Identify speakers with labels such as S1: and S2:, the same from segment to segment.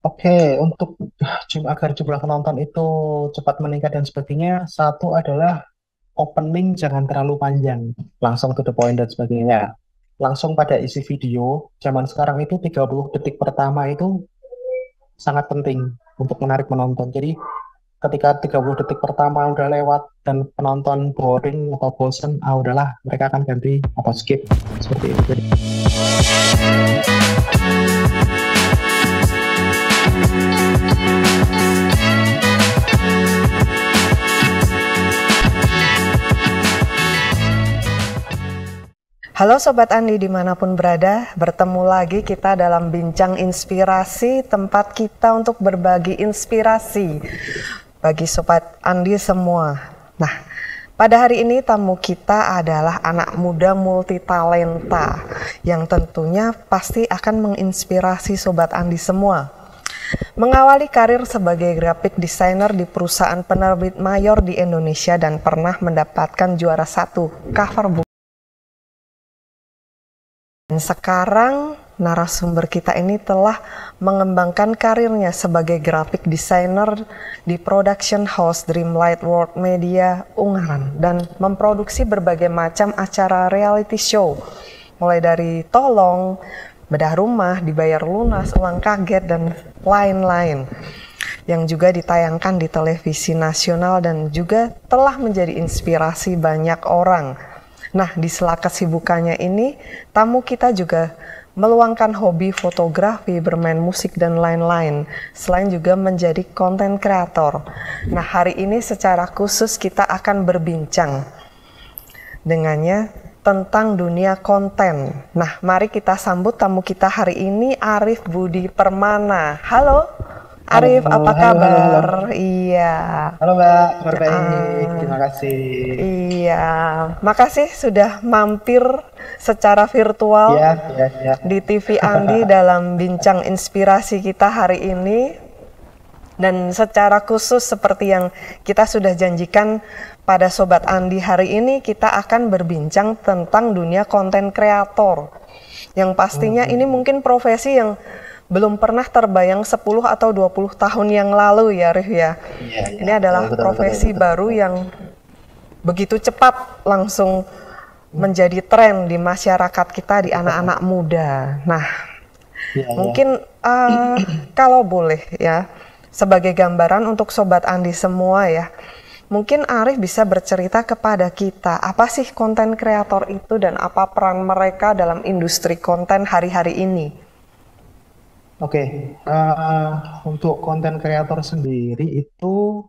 S1: Oke, untuk agar jumlah penonton itu cepat meningkat dan sebagainya, satu adalah opening jangan terlalu panjang, langsung to the point dan sebagainya. Langsung pada isi video, zaman sekarang itu 30 detik pertama itu sangat penting untuk menarik penonton. Jadi ketika 30 detik pertama udah lewat dan penonton boring atau bosen, udahlah mereka akan ganti atau skip seperti itu. Jadi,
S2: Halo Sobat Andi dimanapun berada, bertemu lagi kita dalam Bincang Inspirasi, tempat kita untuk berbagi inspirasi bagi Sobat Andi semua. Nah, pada hari ini tamu kita adalah anak muda multitalenta yang tentunya pasti akan menginspirasi Sobat Andi semua. Mengawali karir sebagai graphic designer di perusahaan penerbit mayor di Indonesia dan pernah mendapatkan juara satu cover buku. Dan sekarang narasumber kita ini telah mengembangkan karirnya sebagai graphic designer di production house Dreamlight World Media Ungaran dan memproduksi berbagai macam acara reality show mulai dari Tolong, Bedah Rumah, Dibayar Lunas, Ulang Kaget, dan lain-lain yang juga ditayangkan di televisi nasional dan juga telah menjadi inspirasi banyak orang. Nah, di sela kesibukannya ini, tamu kita juga meluangkan hobi fotografi, bermain musik, dan lain-lain. Selain juga menjadi konten kreator. Nah, hari ini secara khusus kita akan berbincang dengannya tentang dunia konten. Nah, mari kita sambut tamu kita hari ini, Arif Budi Permana. Halo,
S1: halo,
S2: Arif, apa
S1: halo, halo, halo.
S2: kabar? Iya.
S1: Halo Mbak, kabar baik.
S2: Ah,
S1: Terima kasih.
S2: iya, makasih sudah mampir secara virtual
S1: Ya, ya, ya.
S2: di TV Andi dalam bincang inspirasi kita hari ini. Dan secara khusus seperti yang kita sudah janjikan pada Sobat Andi hari ini, kita akan berbincang tentang dunia konten kreator. Yang pastinya ini
S1: Hmm,
S2: mungkin profesi yang belum pernah terbayang 10 atau 20 tahun yang lalu ya, Rif ya.
S1: iya, iya,
S2: Ini
S1: betul,
S2: adalah
S1: betul, betul,
S2: profesi
S1: betul,
S2: baru
S1: betul.
S2: yang begitu cepat langsung menjadi tren di masyarakat kita, di anak-anak muda. Nah,
S1: Iya, iya.
S2: mungkin kalau boleh ya, sebagai gambaran untuk Sobat Andi semua ya, mungkin Arif bisa bercerita kepada kita, apa sih konten kreator itu dan apa peran mereka dalam industri konten hari-hari ini?
S1: Oke, untuk konten kreator sendiri itu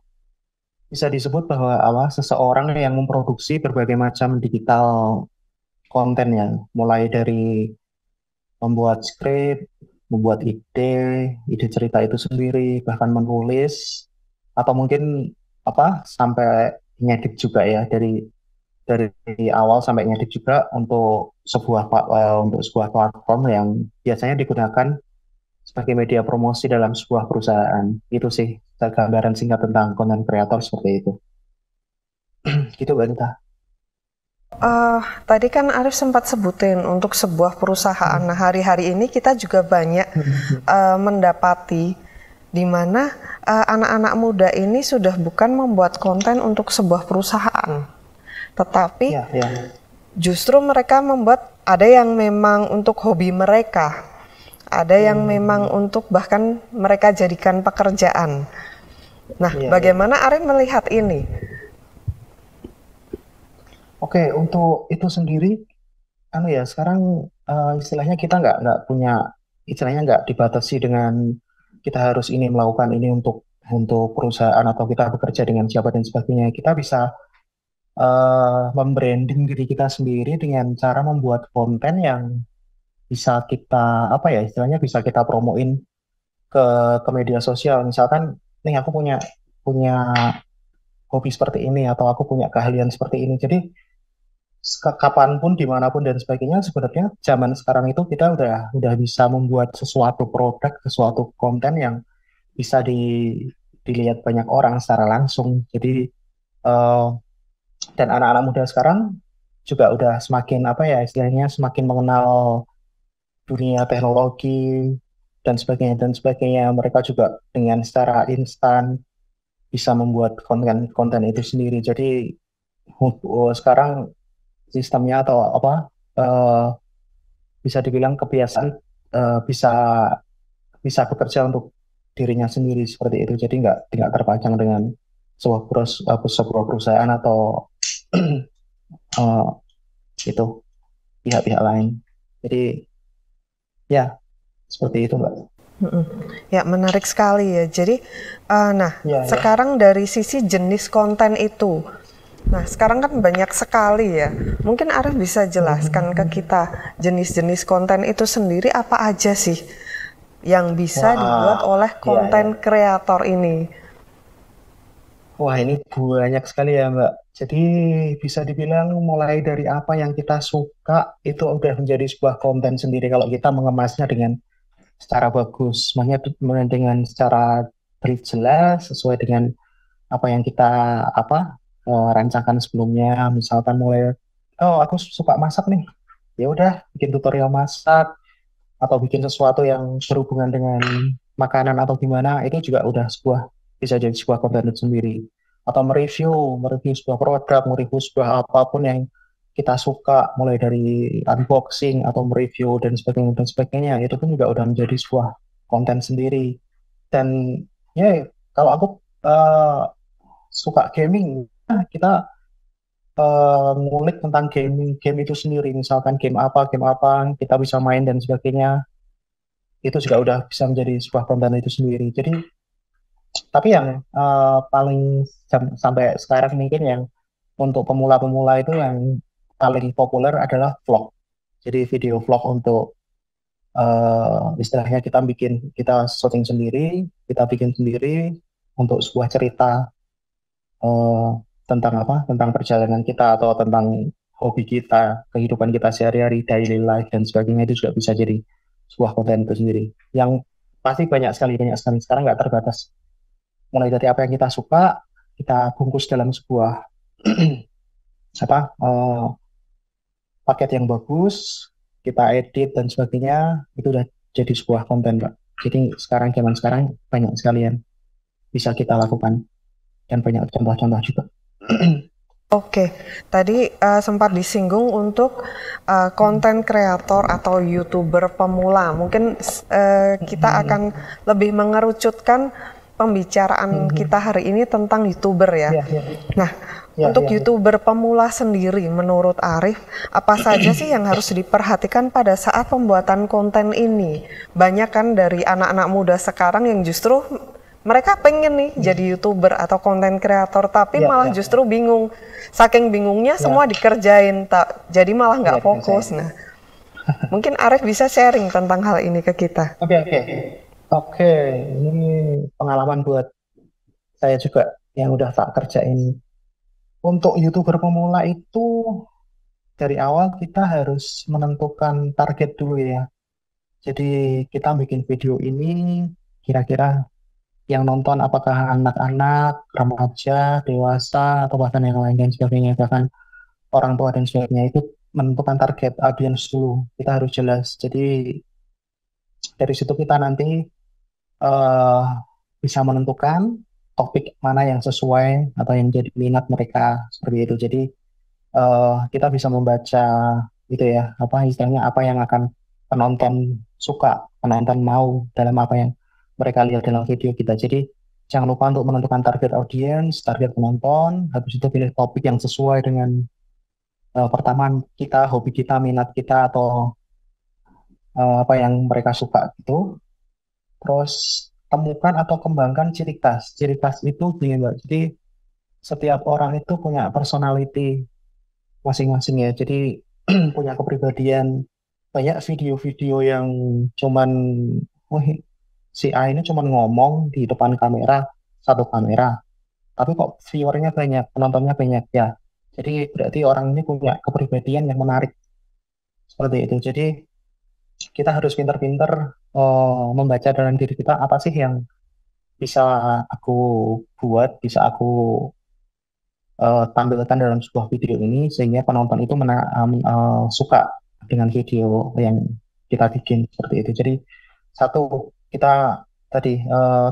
S1: bisa disebut bahwa seseorang yang memproduksi berbagai macam digital konten ya, mulai dari membuat skrip, membuat ide cerita itu sendiri, bahkan menulis atau mungkin sampai ngedit juga ya dari awal sampai ngedit juga untuk untuk sebuah platform yang biasanya digunakan sebagai media promosi dalam sebuah perusahaan. Itu sih gambaran singkat tentang konten kreator seperti itu. Gitu Mbak Nita.
S2: Tadi kan Arif sempat sebutin untuk sebuah perusahaan. Nah, hari-hari ini kita juga banyak mendapati di mana anak-anak muda ini sudah bukan membuat konten untuk sebuah perusahaan, tetapi
S1: Ya, ya.
S2: justru mereka membuat ada yang memang untuk hobi mereka, ada yang memang
S1: Hmm,
S2: untuk bahkan mereka jadikan pekerjaan. Nah,
S1: iya, iya.
S2: bagaimana Arif melihat ini?
S1: Oke, untuk itu sendiri, ya sekarang istilahnya kita nggak punya istilahnya nggak dibatasi dengan kita harus ini melakukan ini untuk perusahaan atau kita bekerja dengan siapa dan sebagainya. Kita bisa membranding diri kita sendiri dengan cara membuat konten yang bisa kita istilahnya bisa kita promoin ke media sosial. Misalkan nih aku punya punya hobi seperti ini atau aku punya keahlian seperti ini. Jadi kapanpun, dimanapun dan sebagainya, sebenarnya zaman sekarang itu kita udah bisa membuat sesuatu produk, sesuatu konten yang bisa dilihat banyak orang secara langsung. Jadi eh, dan anak-anak muda sekarang juga udah semakin istilahnya semakin mengenal dunia teknologi, dan sebagainya. Mereka juga dengan secara instan bisa membuat konten-konten itu sendiri. Jadi sekarang sistemnya atau apa eh, bisa dibilang kebiasaan bisa bisa bekerja untuk dirinya sendiri seperti itu. Jadi nggak terpajang dengan sebuah perusahaan atau eh, itu pihak-pihak lain. Jadi ya seperti itu Mbak.
S2: Mm-mm. Ya, menarik sekali ya. Jadi, nah,
S1: Ya, ya.
S2: sekarang dari sisi jenis konten itu, nah, sekarang kan banyak sekali ya. Mungkin Arif bisa jelaskan ke kita jenis-jenis konten itu sendiri apa aja sih yang bisa dibuat
S1: Wah,
S2: oleh
S1: ya, ya.
S2: konten kreator ini.
S1: Wah, ini banyak sekali ya, Mbak. Jadi bisa dibilang mulai dari apa yang kita suka itu udah menjadi sebuah konten sendiri kalau kita mengemasnya dengan secara bagus. Maksudnya dengan secara brief jelas sesuai dengan apa yang kita apa rancangkan sebelumnya. Misalkan mulai, oh aku suka masak nih, ya udah bikin tutorial masak atau bikin sesuatu yang berhubungan dengan makanan atau gimana itu juga udah bisa jadi sebuah konten itu sendiri atau mereview sebuah produk, mereview sebuah apapun yang kita suka mulai dari unboxing atau mereview dan sebagainya itu pun juga udah menjadi sebuah konten sendiri. Dan ya kalau aku eh, suka gaming, nah, kita ngulik tentang game itu sendiri, misalkan game apa kita bisa main dan sebagainya itu juga udah bisa menjadi sebuah konten itu sendiri. Jadi, tapi yang paling sampai sekarang mungkin yang untuk pemula-pemula itu yang paling populer adalah vlog. Jadi video vlog untuk istilahnya kita syuting sendiri, kita bikin sendiri untuk sebuah cerita eh, tentang apa? Tentang perjalanan kita atau tentang hobi kita, kehidupan kita sehari-hari, daily life dan sebagainya itu juga bisa jadi sebuah konten itu sendiri. Yang pasti banyak sekali. Sekarang nggak terbatas. Mulai dari apa yang kita suka, kita bungkus dalam sebuah apa paket yang bagus, kita edit dan sebagainya, itu udah jadi sebuah konten, Pak. Jadi zaman sekarang banyak sekali yang bisa kita lakukan dan banyak contoh-contoh juga.
S2: Oke, tadi sempat disinggung untuk konten kreator atau YouTuber pemula. Mungkin kita akan lebih mengerucutkan pembicaraan kita hari ini tentang YouTuber ya.
S1: Ya, ya,
S2: Nah,
S1: ya,
S2: untuk
S1: ya, ya.
S2: YouTuber pemula sendiri, menurut Arif, apa saja sih yang harus diperhatikan pada saat pembuatan konten ini? Banyak kan dari anak-anak muda sekarang yang justru mereka pengen nih jadi YouTuber atau konten kreator, tapi
S1: Ya,
S2: malah
S1: ya,
S2: justru bingung. Saking bingungnya semua
S1: ya,
S2: dikerjain, tak jadi malah
S1: ya,
S2: nggak fokus.
S1: saya.
S2: Nah, mungkin Arif bisa sharing tentang hal ini ke kita.
S1: Oke, oke. Oke, ini pengalaman buat saya juga yang udah tak kerjain. Untuk YouTuber pemula itu dari awal kita harus menentukan target dulu ya. Jadi kita bikin video ini kira-kira yang nonton apakah anak-anak, remaja, dewasa, atau bahkan yang lain dan sebagainya, bahkan orang tua dan sebagainya itu menentukan target audiens dulu. Kita harus jelas. Jadi dari situ kita nanti eh, bisa menentukan topik mana yang sesuai atau yang jadi minat mereka seperti itu. Jadi kita bisa membaca gitu ya, apa istilahnya apa yang akan penonton suka, penonton mau dalam apa yang mereka lihat dalam video kita. Jadi jangan lupa untuk menentukan target audiens, target penonton, habis itu pilih topik yang sesuai dengan pertama kita, hobi kita, minat kita atau apa yang mereka suka gitu. Terus temukan atau kembangkan ciri khas. Ciri khas itu gini Mbak. Jadi setiap orang itu punya personality masing-masing ya. Jadi punya kepribadian. Banyak video-video yang cuman, wah si A ini cuman ngomong di depan kamera, satu kamera. Tapi kok viewernya banyak, penontonnya banyak ya. Jadi berarti orang ini punya kepribadian yang menarik seperti itu. Jadi kita harus pinter-pinter membaca dalam diri kita apa sih yang bisa aku buat, bisa aku tampilkan dalam sebuah video ini sehingga penonton itu suka dengan video yang kita bikin seperti itu. Jadi satu kita tadi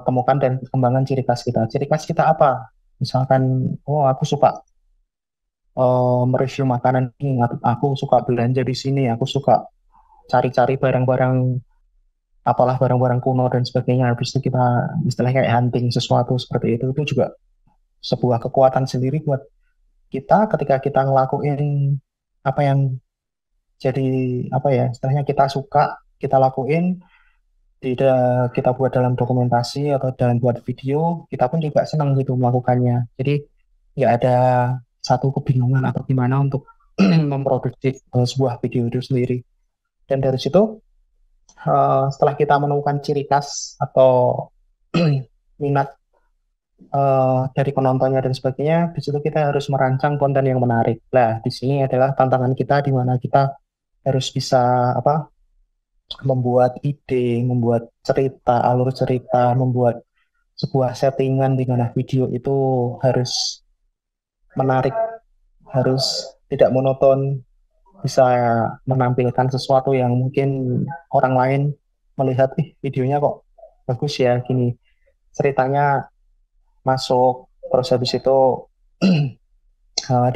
S1: temukan dan kembangkan ciri khas kita. Ciri khas kita apa? Misalkan, oh aku suka mereview makanan ini, aku suka belanja di sini, aku suka cari-cari barang-barang, apalah barang-barang kuno dan sebagainya. Habis itu kita istilahnya kayak hunting sesuatu seperti itu juga sebuah kekuatan sendiri buat kita ketika kita ngelakuin apa yang jadi apa ya istilahnya kita suka, kita lakuin, tidak kita buat dalam dokumentasi atau dalam buat video, kita pun juga senang gitu melakukannya. Jadi nggak ada satu kebingungan atau gimana untuk memproduksi sebuah video itu sendiri. Dan dari situ, setelah kita menemukan ciri khas atau minat dari penontonnya dan sebagainya, di situ kita harus merancang konten yang menarik. Nah, di sini adalah tantangan kita di mana kita harus bisa apa membuat ide, membuat cerita, alur cerita, membuat sebuah settingan di mana video itu harus menarik, harus tidak monoton, bisa menampilkan sesuatu yang mungkin orang lain melihat, ih videonya kok bagus ya, gini ceritanya masuk, terus habis itu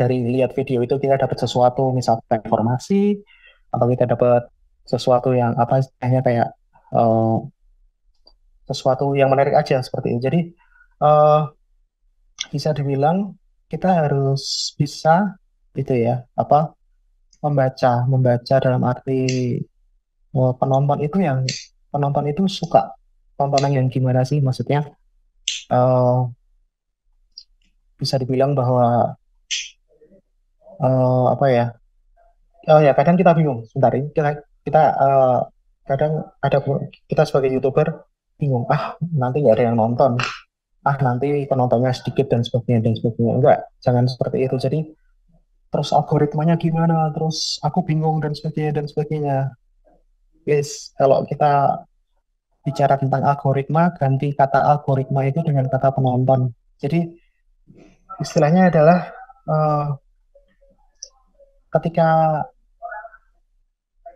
S1: dari lihat video itu kita dapat sesuatu, misalkan informasi, atau kita dapat sesuatu yang apa istilahnya kayak eh, sesuatu yang menarik aja seperti ini. Jadi eh, bisa dibilang kita harus bisa itu ya apa membaca membaca dalam arti penonton itu yang penonton itu suka tontonan yang gimana sih maksudnya eh, bisa dibilang bahwa apa ya oh ya kadang kita bingung sebentar ini kita kadang ada kita sebagai youtuber bingung nanti nggak ada yang nonton nanti penontonnya sedikit dan sebagainya enggak jangan seperti itu jadi terus algoritmanya gimana terus aku bingung dan sebagainya guys kalau kita bicara tentang algoritma ganti kata algoritma itu dengan kata penonton jadi istilahnya adalah eh, ketika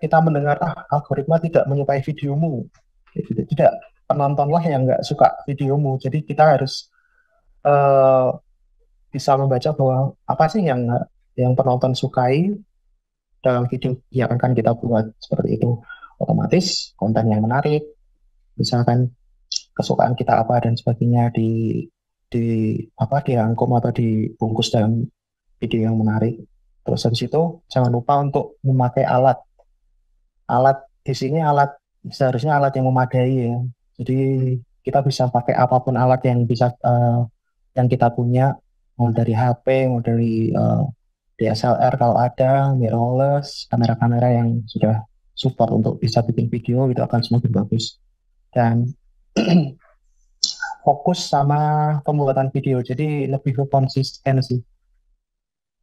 S1: kita mendengar algoritma tidak menyukai videomu gitu. Tidak penontonlah yang nggak suka videomu jadi kita harus eh, bisa membaca bahwa apa sih yang penonton sukai dalam video yang akan kita buat seperti itu otomatis konten yang menarik misalkan kesukaan kita apa dan sebagainya di apa dirangkum atau dibungkus dalam video yang menarik terus habis itu jangan lupa untuk memakai alat di sini seharusnya alat yang memadai ya. Jadi kita bisa pakai apapun alat yang bisa yang kita punya, mau dari HP, mau dari DSLR kalau ada, mirrorless, kamera-kamera yang sudah support untuk bisa bikin video itu akan semakin bagus. Dan fokus sama pembuatan video, jadi lebih ke konsisten sih.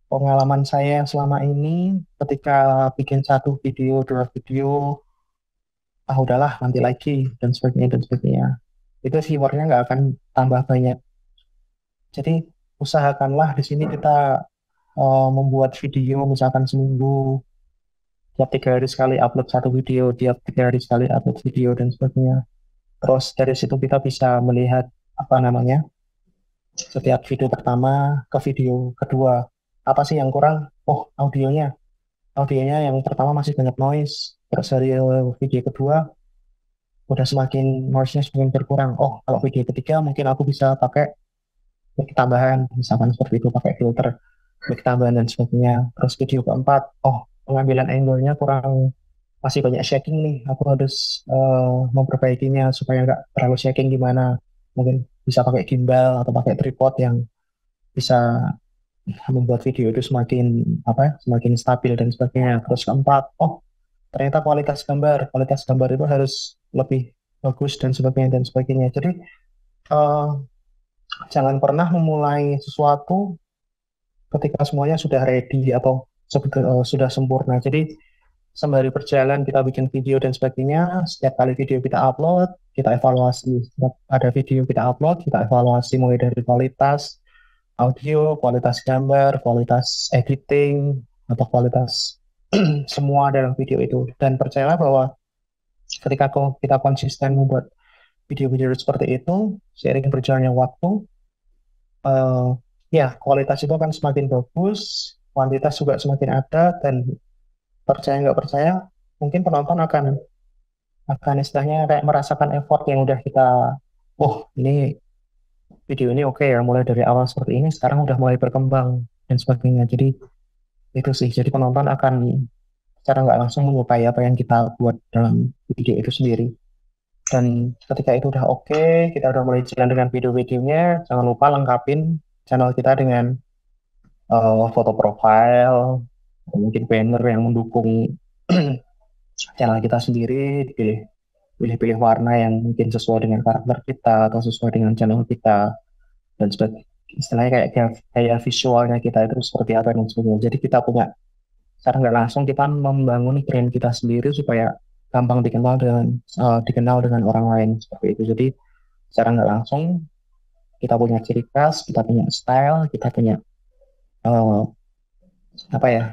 S1: Pengalaman saya yang selama ini ketika bikin satu video, dua video, udahlah nanti lagi dan sebagainya itu viewernya nggak akan tambah banyak jadi usahakanlah di sini kita membuat video misalkan seminggu tiap 3 hari sekali upload satu video tiap 3 hari sekali upload video dan sebagainya terus dari situ kita bisa melihat apa namanya setiap video pertama ke video kedua apa sih yang kurang audionya yang pertama masih banyak noise terus dari video kedua udah semakin noise-nya semakin berkurang. Oh, kalau video ketiga mungkin aku bisa pakai mic tambahan, misalkan seperti itu pakai filter, mic tambahan dan sebagainya. Terus video keempat, pengambilan angle-nya kurang, masih banyak shaking nih. Aku harus memperbaikinya supaya nggak terlalu shaking gimana. Mungkin bisa pakai gimbal atau pakai tripod yang bisa membuat video itu semakin apa ya, semakin stabil dan sebagainya. Terus keempat, ternyata kualitas gambar itu harus lebih bagus dan sebagainya. Jadi eh, jangan pernah memulai sesuatu ketika semuanya sudah ready atau sudah sempurna. Jadi sembari berjalan kita bikin video dan sebagainya. Setiap kali video kita upload, kita evaluasi. Setiap ada video kita upload, kita evaluasi mulai dari kualitas audio, kualitas gambar, kualitas editing, atau kualitas semua dalam video itu. Dan percayalah bahwa ketika kita konsisten membuat video-video seperti itu seiring berjalannya waktu, eh, ya kualitas itu akan semakin bagus, kuantitas juga semakin ada, dan percaya nggak percaya, mungkin penonton akan istilahnya kayak merasakan effort yang udah kita, oh ini video ini oke ya, mulai dari awal seperti ini, sekarang udah mulai berkembang dan sebagainya. Jadi itu sih, jadi penonton akan secara nggak langsung menyukai apa yang kita buat dalam video itu sendiri. Dan ketika itu udah oke, kita udah mulai jalan dengan video-videonya, jangan lupa lengkapin channel kita dengan foto profile, mungkin banner yang mendukung channel kita sendiri, pilih-pilih warna yang mungkin sesuai dengan karakter kita atau sesuai dengan channel kita, dan istilahnya kayak visualnya kita itu seperti apa dan sebagainya. Jadi kita punya, secara nggak langsung kita membangun brand kita sendiri supaya gampang dikenal dengan orang lain seperti itu. Jadi secara nggak langsung kita punya ciri khas, kita punya style, kita punya eh, apa ya,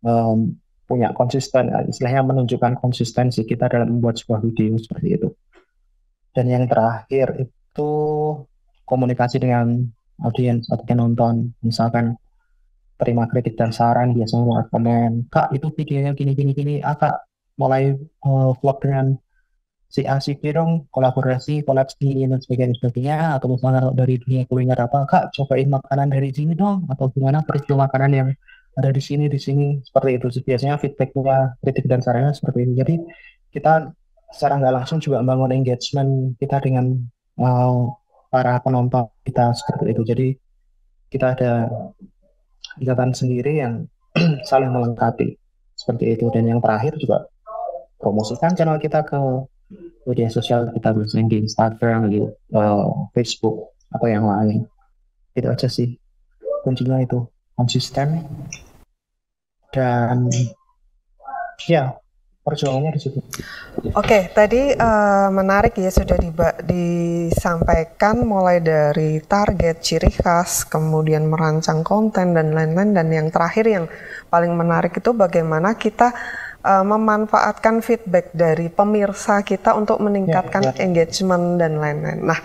S1: em, punya konsisten, istilahnya menunjukkan konsistensi kita dalam membuat sebuah video seperti itu. Dan yang terakhir itu komunikasi dengan audiens atau penonton. Misalkan terima kritik dan saran, biasanya lewat komen, Kak itu videonya gini gini gini, Kak mulai vlog dengan si A si B dong, kolaborasi, kolaps ini dan sebagainya, sebagainya. Atau misalnya kalau dari dunia kuliner apa, Kak cobain makanan dari sini dong, atau gimana review makanan yang ada di sini, seperti itu. Biasanya feedbacknya, kritik dan sarannya seperti ini. Jadi kita secara nggak langsung juga membangun engagement kita dengan uh, para penonton kita seperti itu. Jadi kita ada ikatan sendiri yang saling melengkapi seperti itu. Dan yang terakhir juga promosikan channel kita ke media sosial kita, misalnya di Instagram, di Facebook atau yang lain. Itu aja sih kuncinya, itu konsisten dan ya perjuangannya di situ.
S2: Oke, tadi menarik ya sudah disampaikan mulai dari target, ciri khas, kemudian merancang konten dan lain-lain, dan yang terakhir yang paling menarik itu bagaimana kita memanfaatkan feedback dari pemirsa kita untuk meningkatkan engagement dan lain-lain. Nah,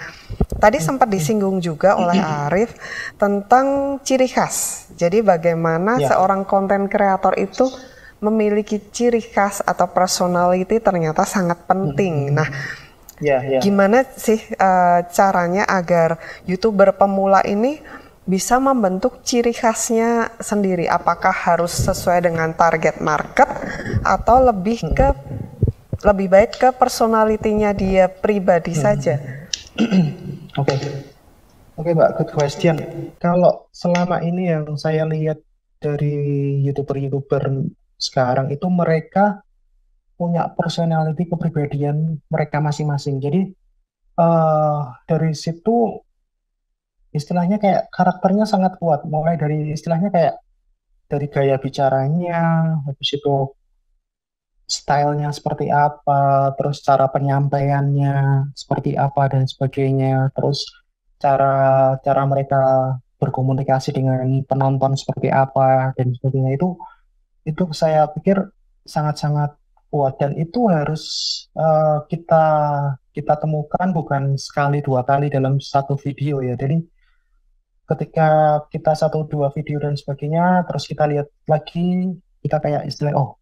S2: tadi sempat disinggung juga oleh Arif tentang ciri khas. Jadi bagaimana seorang konten kreator itu memiliki ciri khas atau personality ternyata sangat penting. Nah, gimana sih caranya agar YouTuber pemula ini bisa membentuk ciri khasnya sendiri? Apakah harus sesuai dengan target market atau lebih baik ke personalitinya dia pribadi saja?
S1: Oke, Mbak, good question. Kalau selama ini yang saya lihat dari YouTuber sekarang itu, mereka punya personality, kepribadian mereka masing-masing. Jadi dari situ istilahnya kayak karakternya sangat kuat. Mulai dari istilahnya kayak dari gaya bicaranya, habis itu stylenya seperti apa, terus cara penyampaiannya seperti apa dan sebagainya, terus cara cara mereka berkomunikasi dengan penonton seperti apa dan sebagainya, itu saya pikir sangat-sangat kuat, dan itu harus kita kita temukan bukan sekali dua kali dalam satu video ya. Jadi ketika kita satu dua video dan sebagainya, terus kita lihat lagi, kita kayak istilah, oh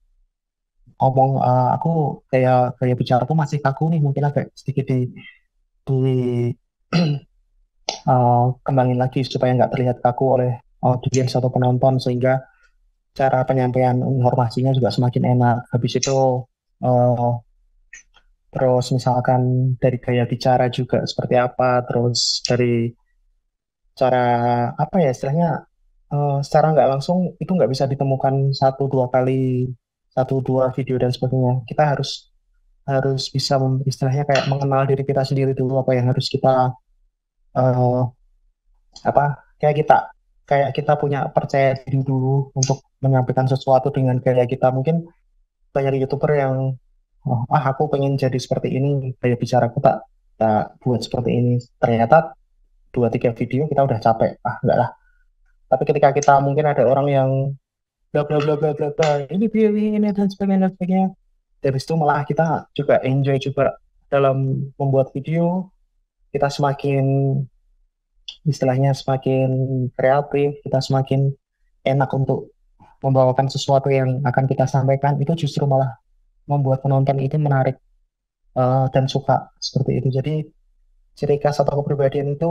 S1: ngomong aku kayak kayak bicara tuh masih kaku nih, mungkin agak sedikit di kembangin lagi supaya nggak terlihat kaku oleh audiens atau penonton, sehingga cara penyampaian informasinya juga semakin enak. Habis itu uh, terus misalkan dari gaya bicara juga seperti apa, terus dari cara apa ya istilahnya, secara nggak langsung itu nggak bisa ditemukan satu dua video dan sebagainya. Kita harus harus bisa istilahnya kayak mengenal diri kita sendiri dulu, apa yang harus kita eh, apa kayak kita kayak kita punya percaya diri dulu untuk menyampaikan sesuatu dengan gaya kita. Mungkin banyak YouTuber yang aku pengen jadi seperti ini, gaya bicara aku tak buat seperti ini, ternyata dua tiga video kita udah capek, enggak lah. Tapi ketika kita mungkin ada orang yang bla bla bla bla bla bla, ini video ini dan sebagainya, dari situ malah kita juga enjoy juga dalam membuat video, kita semakin istilahnya semakin kreatif, kita semakin enak untuk membawakan sesuatu yang akan kita sampaikan, itu justru malah membuat penonton itu menarik dan suka seperti itu. Jadi ciri khas atau kepribadian itu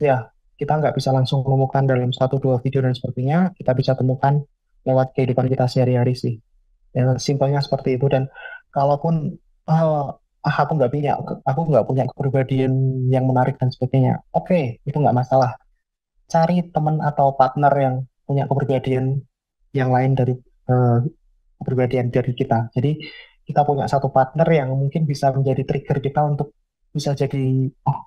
S1: ya kita nggak bisa langsung menemukan dalam satu dua video dan sebagainya, kita bisa temukan lewat kehidupan kita sehari-hari sih. Ya, simpelnya seperti itu. Dan kalaupun aku nggak punya kepribadian yang menarik dan sebagainya, oke, itu nggak masalah. Cari teman atau partner yang punya kepribadian yang lain dari eh, kepribadian dari kita. Jadi kita punya satu partner yang mungkin bisa menjadi trigger kita untuk bisa jadi, oh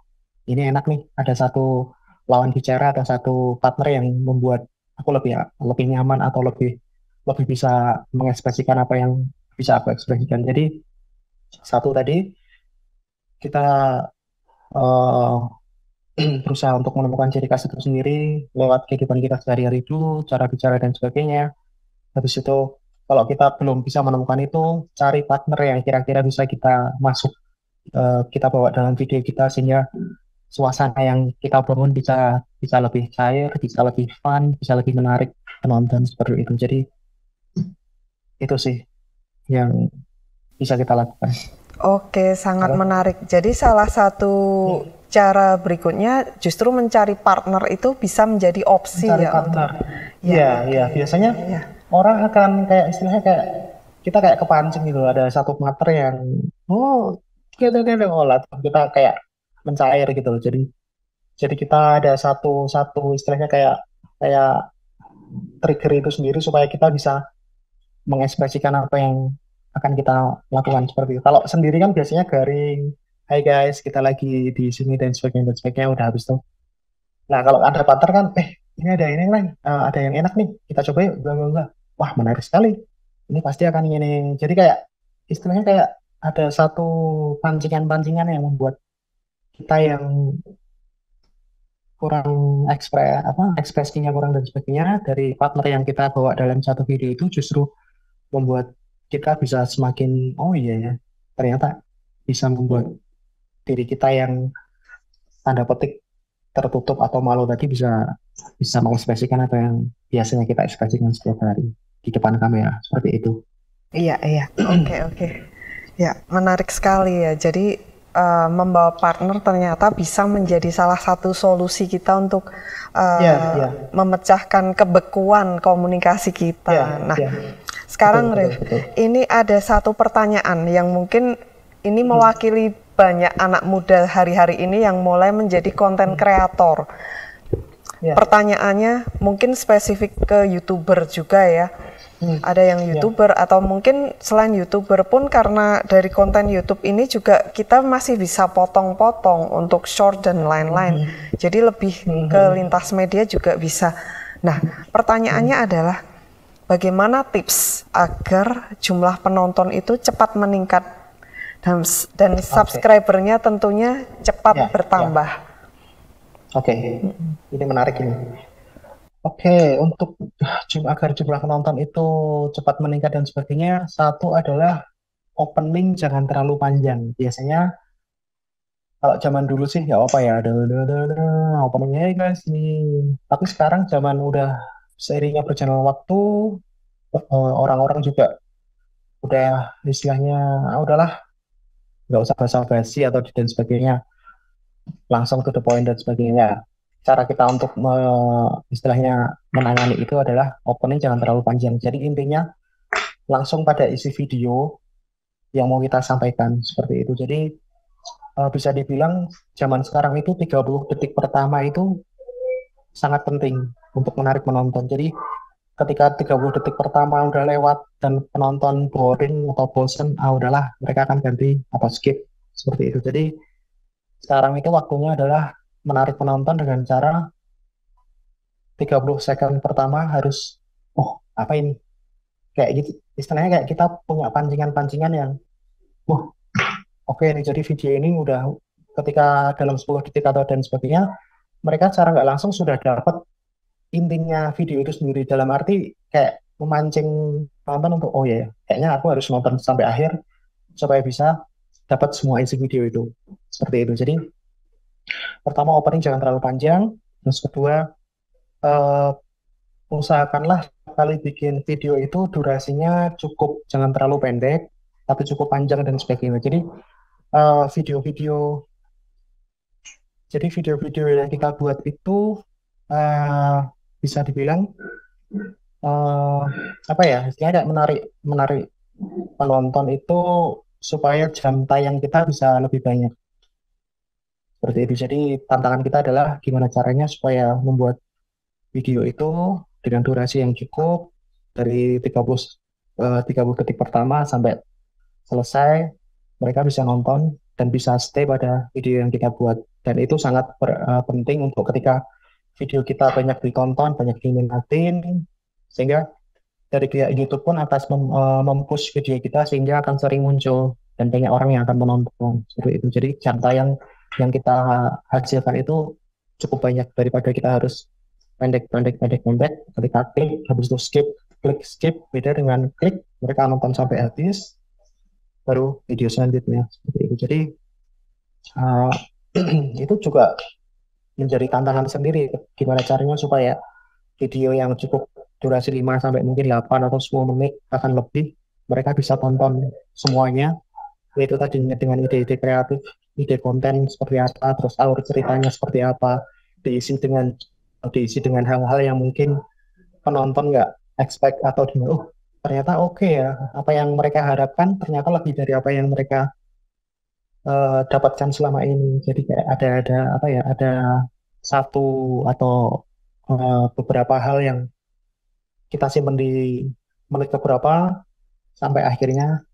S1: ini enak nih, ada satu lawan bicara, ada satu partner yang membuat aku lebih lebih nyaman atau lebih lebih bisa mengekspresikan apa yang bisa aku ekspresikan. Jadi satu tadi kita eh, berusaha untuk menemukan ciri khas itu sendiri lewat kehidupan kita sehari-hari itu, cara bicara dan sebagainya. Habis itu, kalau kita belum bisa menemukan itu, cari partner yang kira-kira bisa kita masuk, kita bawa dalam video kita sehingga suasana yang kita bangun bisa bisa lebih cair, bisa lebih fun, bisa lebih menarik penonton seperti itu. Jadi itu sih yang bisa kita lakukan.
S2: Oke, sangat
S1: Kalau
S2: menarik. Jadi salah satu cara berikutnya justru mencari partner itu bisa menjadi opsi
S1: mencari
S2: ya untuk
S1: partner,
S2: ya
S1: iya
S2: oke.
S1: iya biasanya
S2: Ya.
S1: orang akan kayak istilahnya kayak kita kayak kepancing gitu, ada satu partner yang oh gitu gitu oh lah kita kayak mencair gitu loh. Jadi kita ada satu satu istilahnya kayak kayak trigger itu sendiri supaya kita bisa mengekspresikan apa yang akan kita lakukan seperti itu. Kalau sendiri kan biasanya garing, hai guys, kita lagi di sini dan sebagainya udah habis tuh. Nah, kalau ada partner kan, ini ada ini nih, ada yang enak nih, kita coba yuk, bla bla bla. Wah, menarik sekali. Ini pasti akan ini. Jadi kayak istilahnya kayak ada satu pancingan-pancingan yang membuat kita yang kurang ekspresinya kurang dan sebagainya dari partner yang kita bawa dalam satu video itu justru membuat kita bisa semakin oh iya ya ternyata bisa membuat diri kita yang tanda petik tertutup atau malu tadi bisa bisa mengekspresikan apa yang biasanya kita ekspresikan setiap hari di depan kamera seperti itu.
S2: Iya, iya. Oke, oke. Ya, menarik sekali ya. Jadi membawa partner ternyata bisa menjadi salah satu solusi kita untuk
S1: Ya, ya,
S2: memecahkan kebekuan komunikasi
S1: ya,
S2: kita. Nah,
S1: ya, betul,
S2: sekarang
S1: betul,
S2: Rif,
S1: betul.
S2: ini ada satu pertanyaan yang mungkin ini mewakili banyak anak muda hari-hari ini yang mulai menjadi konten kreator.
S1: Ya,
S2: Pertanyaannya mungkin spesifik ke YouTuber juga ya. Ada yang
S1: ya,
S2: YouTuber atau mungkin selain YouTuber pun karena dari konten YouTube ini juga kita masih bisa potong-potong untuk short dan lain-lain. Jadi lebih ke lintas media juga bisa. Nah, pertanyaannya adalah bagaimana tips agar jumlah penonton itu cepat meningkat dan
S1: oke,
S2: subscribernya tentunya cepat
S1: ya, ya,
S2: bertambah.
S1: oke, ini menarik ini. Oke, untuk agar jumlah penonton itu cepat meningkat dan sebagainya, satu adalah opening jangan terlalu panjang. Biasanya kalau zaman dulu sih ya apa ya, ada openingnya ya guys ini. Tapi sekarang zaman udah seiringnya berjalan waktu, orang-orang juga udah istilahnya, udahlah nggak usah basa-basi atau dan sebagainya, langsung to the point dan sebagainya. Cara kita untuk istilahnya menangani itu adalah opening jangan terlalu panjang. Jadi intinya langsung pada isi video yang mau kita sampaikan seperti itu. Jadi bisa dibilang zaman sekarang itu 30 detik pertama itu sangat penting untuk menarik penonton. Jadi ketika 30 detik pertama udah lewat dan penonton boring atau bosen, udahlah mereka akan ganti atau skip seperti itu. Jadi sekarang itu waktunya adalah menarik penonton dengan cara 30 second pertama harus, oh apa ini? Kayak gitu. Istilahnya kayak kita punya pancingan-pancingan yang, wah oke nih jadi video ini udah ketika dalam 10 detik atau dan sebagainya, mereka secara nggak langsung sudah dapat intinya video itu sendiri dalam arti kayak memancing penonton untuk oh ya kayaknya aku harus nonton sampai akhir supaya bisa dapat semua isi video itu. Seperti itu. Jadi pertama opening jangan terlalu panjang, terus kedua eh, usahakanlah kali bikin video itu durasinya cukup, jangan terlalu pendek, tapi cukup panjang dan sebagainya. Eh, video-video, jadi video-video yang kita buat itu eh, bisa dibilang eh, apa ya, istilahnya kayak menarik menarik penonton itu supaya jam tayang kita bisa lebih banyak. Seperti itu. Jadi tantangan kita adalah gimana caranya supaya membuat video itu dengan durasi yang cukup dari 30 detik pertama sampai selesai, mereka bisa nonton dan bisa stay pada video yang kita buat. Dan itu sangat penting untuk ketika video kita banyak ditonton, banyak diminatin, sehingga dari pihak YouTube pun akan mempush video kita sehingga akan sering muncul dan banyak orang yang akan menonton. Seperti itu. Jadi jam tayang yang kita hasilkan itu cukup banyak daripada kita harus pendek pendek pendek pendek, ketika klik habis itu skip, klik skip, beda dengan klik mereka nonton sampai habis baru video selanjutnya. Seperti itu. Jadi uh, itu juga menjadi tantangan sendiri, gimana caranya supaya video yang cukup durasi 5 sampai mungkin 8 atau 10 menit akan lebih mereka bisa tonton semuanya. Itu tadi dengan ide-ide kreatif, ide konten seperti apa, terus alur ceritanya seperti apa, diisi dengan diisi dengan hal-hal yang mungkin penonton nggak expect atau ternyata oke ya, apa yang mereka harapkan ternyata lebih dari apa yang mereka dapatkan selama ini. Jadi kayak ada apa ya, ada satu atau beberapa hal yang kita simpan di menit beberapa sampai akhirnya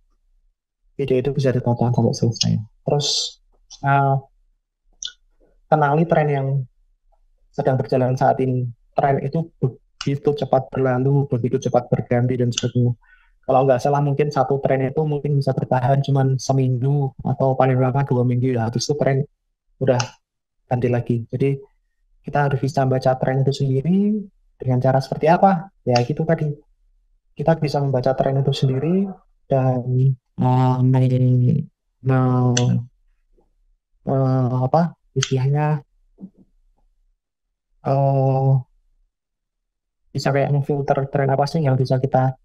S1: video itu bisa ditonton sampai selesai. Terus uh, kenali tren yang sedang berjalan saat ini. Tren itu begitu cepat berlalu, begitu cepat berganti dan sebagainya. Kalau nggak salah mungkin satu tren itu mungkin bisa bertahan cuma seminggu atau paling lama 2 minggu ya. Habis itu tren udah ganti lagi. Jadi kita harus bisa baca tren itu sendiri dengan cara seperti apa? Ya gitu tadi. Kita bisa membaca tren itu sendiri dan uh, me- me- apa istilahnya uh, bisa kayak memfilter tren apa sih yang bisa kita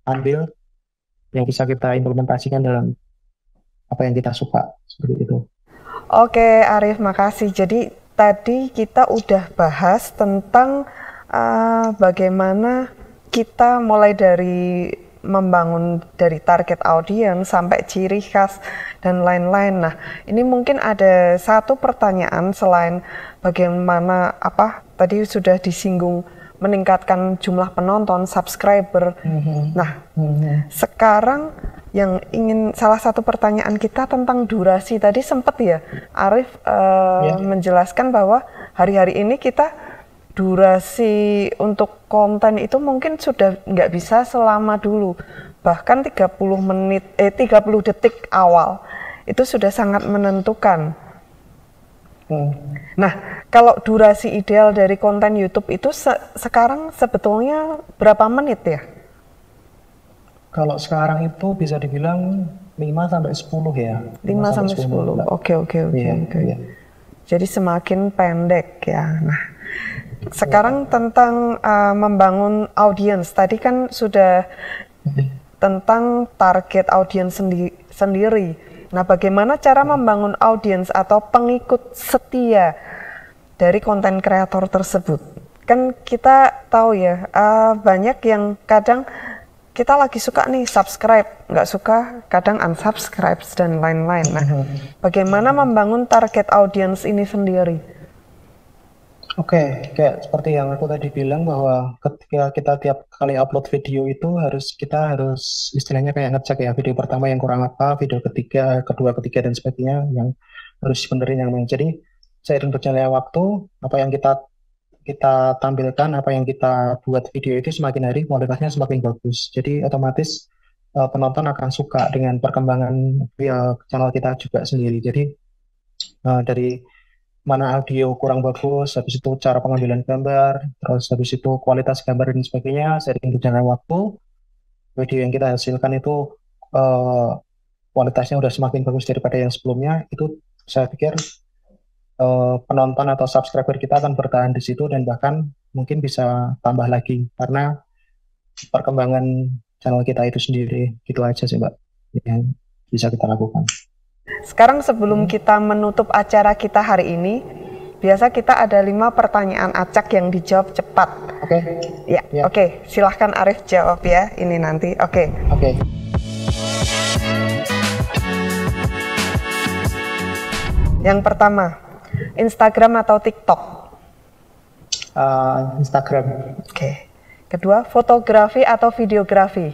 S1: ambil, yang bisa kita implementasikan dalam apa yang kita suka seperti itu.
S2: Oke, Arif, makasih. Jadi tadi kita udah bahas tentang bagaimana kita mulai dari membangun dari target audiens sampai ciri khas dan lain-lain. Nah, ini mungkin ada satu pertanyaan selain bagaimana apa tadi sudah disinggung meningkatkan jumlah penonton, subscriber. Nah, sekarang yang ingin salah satu pertanyaan kita tentang durasi tadi sempat ya Arif
S1: Ya,
S2: menjelaskan bahwa hari-hari ini kita durasi untuk konten itu mungkin sudah nggak bisa selama dulu, bahkan 30 detik awal itu sudah sangat menentukan.
S1: hmm.
S2: Nah, kalau durasi ideal dari konten YouTube itu sekarang sebetulnya berapa menit ya?
S1: Kalau sekarang itu bisa dibilang 5 sampai 10 ya. 5
S2: 5
S1: sampai
S2: sampai
S1: 10
S2: 10.
S1: Mbak.
S2: Oke, oke, oke,
S1: Iya,
S2: oke.
S1: iya.
S2: Jadi semakin pendek ya. Nah, sekarang tentang membangun audiens. Tadi kan sudah tentang target audiens sendiri. Nah, bagaimana cara membangun audiens atau pengikut setia dari konten kreator tersebut? Kan kita tahu ya, banyak yang kadang kita lagi suka nih subscribe, nggak suka kadang unsubscribe dan lain-lain. Nah, bagaimana membangun target audiens ini sendiri?
S1: Oke, kayak seperti yang aku tadi bilang bahwa ketika kita tiap kali upload video itu kita harus istilahnya kayak ngecek ya video pertama yang kurang apa, video ketiga, kedua, ketiga dan sebagainya yang harus benerin yang mana. Jadi seiring berjalannya waktu, apa yang kita kita tampilkan, apa yang kita buat video itu semakin hari kualitasnya semakin bagus. Jadi otomatis penonton akan suka dengan perkembangan channel kita juga sendiri. Jadi dari mana audio kurang bagus, habis itu cara pengambilan gambar, terus habis itu kualitas gambar dan sebagainya, seiring berjalannya waktu, video yang kita hasilkan itu eh, kualitasnya udah semakin bagus daripada yang sebelumnya, itu saya pikir penonton atau subscriber kita akan bertahan di situ dan bahkan mungkin bisa tambah lagi karena perkembangan channel kita itu sendiri. Gitu aja sih Mbak yang bisa kita lakukan.
S2: Sekarang sebelum kita menutup acara kita hari ini, biasa kita ada 5 pertanyaan acak yang dijawab cepat.
S1: Oke.
S2: Ya,
S1: Ya.
S2: oke. Silahkan Arif jawab ya ini nanti. Oke.
S1: Oke.
S2: Yang pertama, Instagram atau TikTok?
S1: Instagram.
S2: Oke. Kedua, fotografi atau videografi?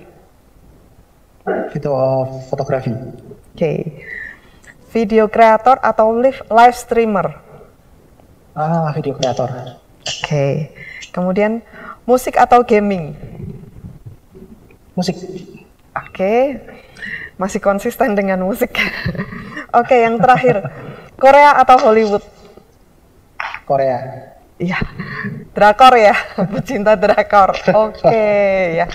S1: Itu fotografi.
S2: Oke. Video kreator atau live streamer?
S1: Video kreator.
S2: Oke. Kemudian, musik atau gaming?
S1: Musik.
S2: Oke. Masih konsisten dengan musik. Oke, yang terakhir, Korea atau Hollywood?
S1: Korea.
S2: Iya, drakor ya, pecinta drakor. Oke, ya.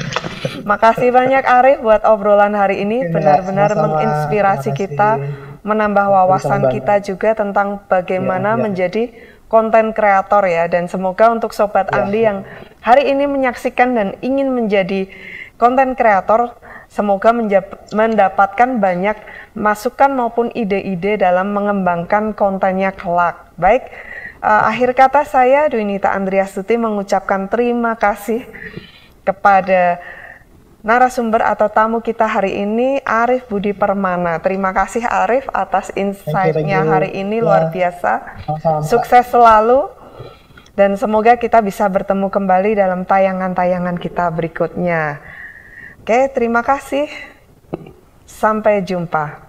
S2: Makasih banyak Arif buat obrolan hari ini, benar-benar menginspirasi kita, menambah wawasan kita juga tentang bagaimana menjadi konten kreator ya. Dan semoga untuk Sobat Andi yang hari ini menyaksikan dan ingin menjadi konten kreator, semoga mendapatkan banyak masukan maupun ide-ide dalam mengembangkan kontennya kelak. Baik. Akhir kata saya, Dwinita Andriastuti mengucapkan terima kasih kepada narasumber atau tamu kita hari ini, Arif Budi Permana. Terima kasih Arif atas insight-nya hari ini, luar biasa. Sukses selalu dan semoga kita bisa bertemu kembali dalam tayangan-tayangan kita berikutnya. Oke, terima kasih. Sampai jumpa.